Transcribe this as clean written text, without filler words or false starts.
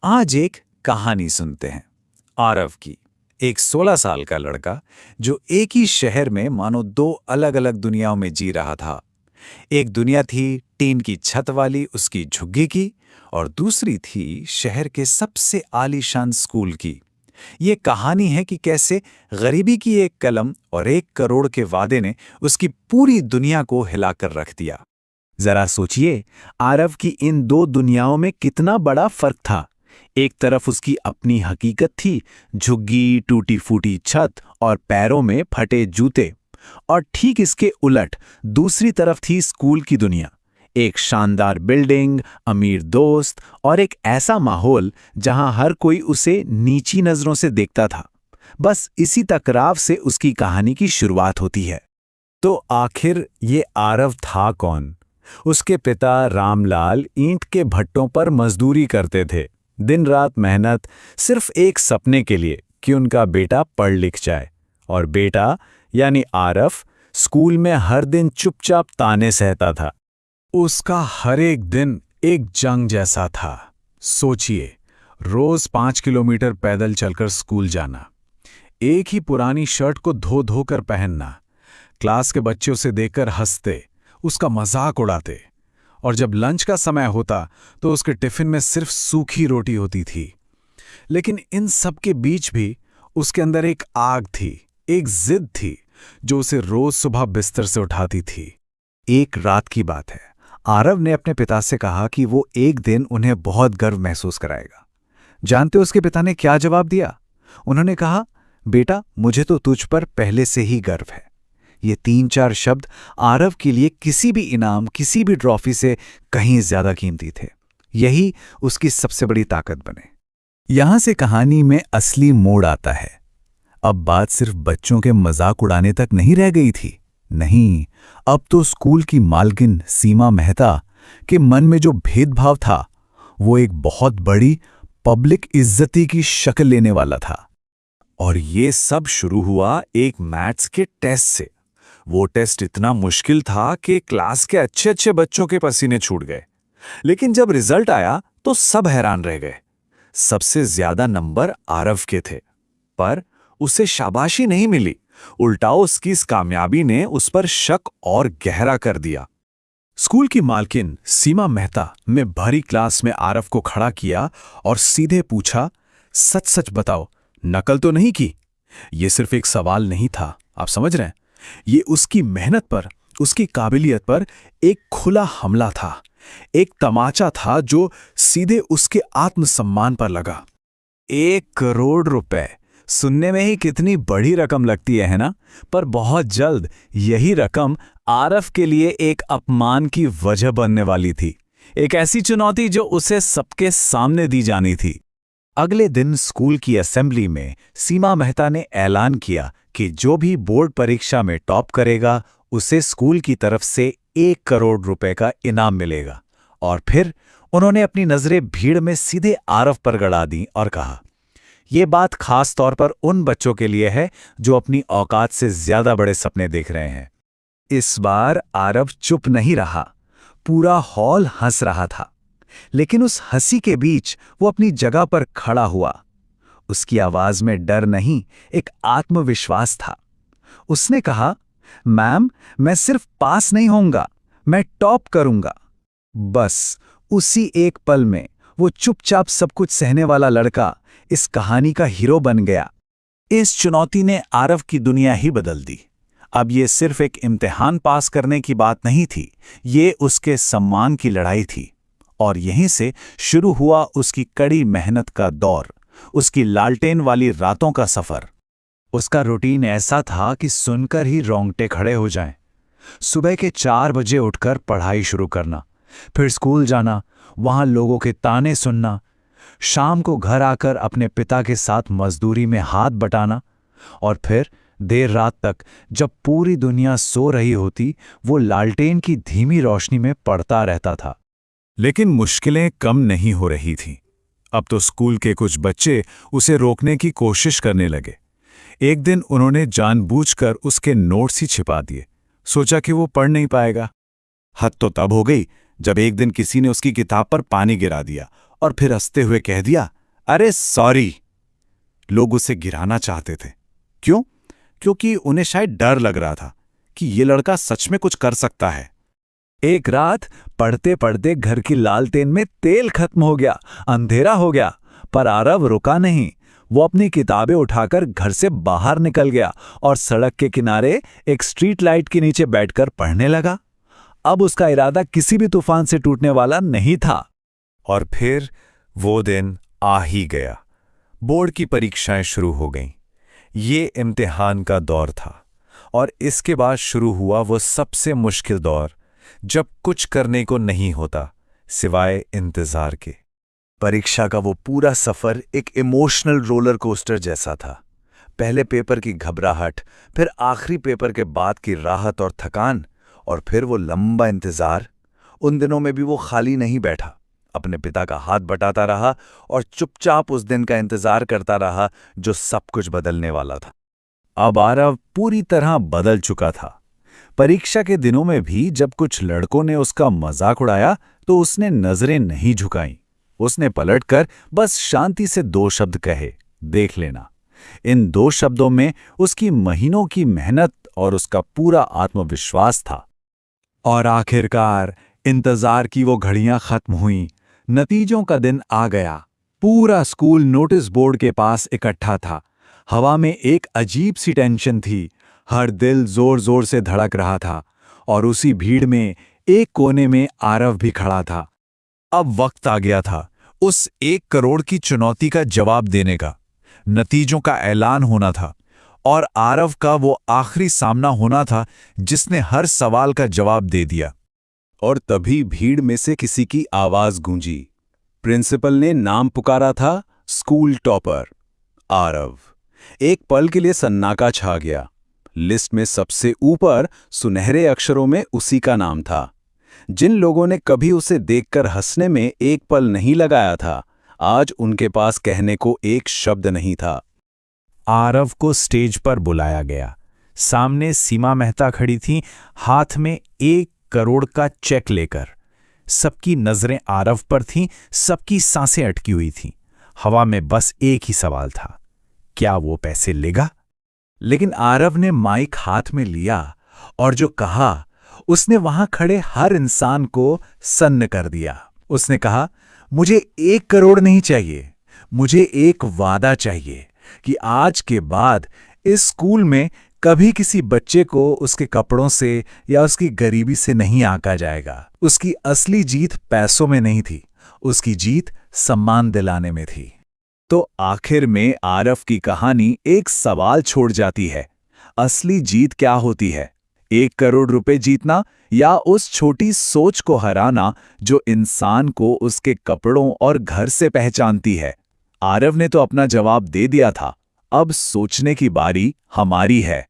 आज एक कहानी सुनते हैं आरव की। एक 16 साल का लड़का जो एक ही शहर में मानो दो अलग अलग दुनियाओं में जी रहा था। एक दुनिया थी टीन की छत वाली उसकी झुग्गी की, और दूसरी थी शहर के सबसे आलीशान स्कूल की। ये कहानी है कि कैसे गरीबी की एक कलम और 1 करोड़ के वादे ने उसकी पूरी दुनिया को हिलाकर रख दिया। जरा सोचिए, आरव की इन दो दुनियाओं में कितना बड़ा फर्क था। एक तरफ उसकी अपनी हकीकत थी, झुग्गी, टूटी फूटी छत और पैरों में फटे जूते, और ठीक इसके उलट दूसरी तरफ थी स्कूल की दुनिया। एक शानदार बिल्डिंग, अमीर दोस्त और एक ऐसा माहौल जहां हर कोई उसे नीची नजरों से देखता था। बस इसी टकराव से उसकी कहानी की शुरुआत होती है। तो आखिर ये आरव था कौन? उसके पिता रामलाल ईंट के भट्टों पर मजदूरी करते थे, दिन रात मेहनत, सिर्फ एक सपने के लिए कि उनका बेटा पढ़ लिख जाए। और बेटा यानी आरव स्कूल में हर दिन चुपचाप ताने सहता था। उसका हर एक दिन एक जंग जैसा था। सोचिए, रोज 5 किलोमीटर पैदल चलकर स्कूल जाना, एक ही पुरानी शर्ट को धो धो कर पहनना, क्लास के बच्चे उसे देखकर हंसते, उसका मजाक उड़ाते, और जब लंच का समय होता तो उसके टिफिन में सिर्फ सूखी रोटी होती थी। लेकिन इन सब के बीच भी उसके अंदर एक आग थी, एक जिद थी जो उसे रोज सुबह बिस्तर से उठाती थी। एक रात की बात है, आरव ने अपने पिता से कहा कि वो एक दिन उन्हें बहुत गर्व महसूस कराएगा। जानते उसके पिता ने क्या जवाब दिया? उन्होंने कहा, बेटा, मुझे तो तुझ पर पहले से ही गर्व है। ये 3-4 शब्द आरव के लिए किसी भी इनाम, किसी भी ट्रॉफी से कहीं ज्यादा कीमती थे। यही उसकी सबसे बड़ी ताकत बने। यहां से कहानी में असली मोड़ आता है। अब बात सिर्फ बच्चों के मजाक उड़ाने तक नहीं रह गई थी। नहीं, अब तो स्कूल की मालकिन सीमा मेहता के मन में जो भेदभाव था, वो एक बहुत बड़ी पब्लिक इज्जती की शक्ल लेने वाला था। और ये सब शुरू हुआ एक मैथ्स के टेस्ट से। वो टेस्ट इतना मुश्किल था कि क्लास के अच्छे अच्छे बच्चों के पसीने छूट गए। लेकिन जब रिजल्ट आया तो सब हैरान रह गए। सबसे ज्यादा नंबर आरव के थे, पर उसे शाबाशी नहीं मिली। उल्टा उसकी इस कामयाबी ने उस पर शक और गहरा कर दिया। स्कूल की मालकिन सीमा मेहता ने भरी क्लास में आरव को खड़ा किया और सीधे पूछा, सच सच बताओ, नकल तो नहीं की? यह सिर्फ एक सवाल नहीं था, आप समझ रहे हैं, ये उसकी मेहनत पर, उसकी काबिलियत पर एक खुला हमला था, एक तमाचा था जो सीधे उसके आत्मसम्मान पर लगा। 1 करोड़ रुपए सुनने में ही कितनी बड़ी रकम लगती है ना? पर बहुत जल्द यही रकम आरव के लिए एक अपमान की वजह बनने वाली थी, एक ऐसी चुनौती जो उसे सबके सामने दी जानी थी। अगले दिन स्कूल की असेंबली में सीमा मेहता ने ऐलान किया कि जो भी बोर्ड परीक्षा में टॉप करेगा उसे स्कूल की तरफ से 1 करोड़ रुपए का इनाम मिलेगा। और फिर उन्होंने अपनी नजरें भीड़ में सीधे आरव पर गड़ा दी और कहा, यह बात खास तौर पर उन बच्चों के लिए है जो अपनी औकात से ज्यादा बड़े सपने देख रहे हैं। इस बार आरव चुप नहीं रहा, पूरा हॉल हंस रहा था। लेकिन उस हंसी के बीच वो अपनी जगह पर खड़ा हुआ। उसकी आवाज में डर नहीं, एक आत्मविश्वास था। उसने कहा, मैम, मैं सिर्फ पास नहीं होऊंगा, मैं टॉप करूंगा। बस उसी एक पल में वो चुपचाप सब कुछ सहने वाला लड़का इस कहानी का हीरो बन गया। इस चुनौती ने आरव की दुनिया ही बदल दी। अब ये सिर्फ एक इम्तिहान पास करने की बात नहीं थी, ये उसके सम्मान की लड़ाई थी। और यहीं से शुरू हुआ उसकी कड़ी मेहनत का दौर, उसकी लालटेन वाली रातों का सफर। उसका रूटीन ऐसा था कि सुनकर ही रोंगटे खड़े हो जाएं। सुबह के 4 बजे उठकर पढ़ाई शुरू करना, फिर स्कूल जाना, वहां लोगों के ताने सुनना, शाम को घर आकर अपने पिता के साथ मजदूरी में हाथ बटाना, और फिर देर रात तक जब पूरी दुनिया सो रही होती, वो लालटेन की धीमी रोशनी में पढ़ता रहता था। लेकिन मुश्किलें कम नहीं हो रही थीं। अब तो स्कूल के कुछ बच्चे उसे रोकने की कोशिश करने लगे। एक दिन उन्होंने जानबूझकर उसके नोट्स ही छिपा दिए, सोचा कि वो पढ़ नहीं पाएगा। हद तो तब हो गई जब एक दिन किसी ने उसकी किताब पर पानी गिरा दिया और फिर हंसते हुए कह दिया, अरे सॉरी। लोग उसे गिराना चाहते थे। क्यों? क्योंकि उन्हें शायद डर लग रहा था कि ये लड़का सच में कुछ कर सकता है। एक रात पढ़ते पढ़ते घर की लालटेन में तेल खत्म हो गया, अंधेरा हो गया, पर आरव रुका नहीं। वो अपनी किताबें उठाकर घर से बाहर निकल गया और सड़क के किनारे एक स्ट्रीट लाइट के नीचे बैठकर पढ़ने लगा। अब उसका इरादा किसी भी तूफान से टूटने वाला नहीं था। और फिर वो दिन आ ही गया। बोर्ड की परीक्षाएं शुरू हो गईं। ये इम्तिहान का दौर था और इसके बाद शुरू हुआ वो सबसे मुश्किल दौर, जब कुछ करने को नहीं होता सिवाय इंतजार के। परीक्षा का वो पूरा सफर एक इमोशनल रोलर कोस्टर जैसा था। पहले पेपर की घबराहट, फिर आखिरी पेपर के बाद की राहत और थकान, और फिर वो लंबा इंतजार। उन दिनों में भी वो खाली नहीं बैठा, अपने पिता का हाथ बटाता रहा और चुपचाप उस दिन का इंतजार करता रहा जो सब कुछ बदलने वाला था। अब आरव पूरी तरह बदल चुका था। परीक्षा के दिनों में भी जब कुछ लड़कों ने उसका मजाक उड़ाया तो उसने नजरें नहीं झुकाईं। उसने पलटकर बस शांति से 2 शब्द कहे, देख लेना। इन 2 शब्दों में उसकी महीनों की मेहनत और उसका पूरा आत्मविश्वास था। और आखिरकार इंतजार की वो घड़ियां खत्म हुईं। नतीजों का दिन आ गया। पूरा स्कूल नोटिस बोर्ड के पास इकट्ठा था। हवा में एक अजीब सी टेंशन थी। हर दिल जोर जोर से धड़क रहा था और उसी भीड़ में एक कोने में आरव भी खड़ा था। अब वक्त आ गया था उस 1 करोड़ की चुनौती का जवाब देने का। नतीजों का ऐलान होना था और आरव का वो आखिरी सामना होना था जिसने हर सवाल का जवाब दे दिया। और तभी भीड़ में से किसी की आवाज गूंजी। प्रिंसिपल ने नाम पुकारा था, स्कूल टॉपर आरव। एक पल के लिए सन्नाटा छा गया। लिस्ट में सबसे ऊपर सुनहरे अक्षरों में उसी का नाम था। जिन लोगों ने कभी उसे देखकर हंसने में एक पल नहीं लगाया था, आज उनके पास कहने को एक शब्द नहीं था। आरव को स्टेज पर बुलाया गया। सामने सीमा मेहता खड़ी थी, हाथ में 1 करोड़ का चेक लेकर। सबकी नजरें आरव पर थीं, सबकी सांसें अटकी हुई थीं। हवा में बस एक ही सवाल था, क्या वो पैसे लेगा? लेकिन आरव ने माइक हाथ में लिया और जो कहा, उसने वहां खड़े हर इंसान को सन्न कर दिया। उसने कहा, मुझे 1 करोड़ नहीं चाहिए, मुझे एक वादा चाहिए कि आज के बाद इस स्कूल में कभी किसी बच्चे को उसके कपड़ों से या उसकी गरीबी से नहीं आंका जाएगा। उसकी असली जीत पैसों में नहीं थी, उसकी जीत सम्मान दिलाने में थी। तो आखिर में आरव की कहानी एक सवाल छोड़ जाती है, असली जीत क्या होती है? 1 करोड़ रुपए जीतना या उस छोटी सोच को हराना जो इंसान को उसके कपड़ों और घर से पहचानती है? आरव ने तो अपना जवाब दे दिया था, अब सोचने की बारी हमारी है।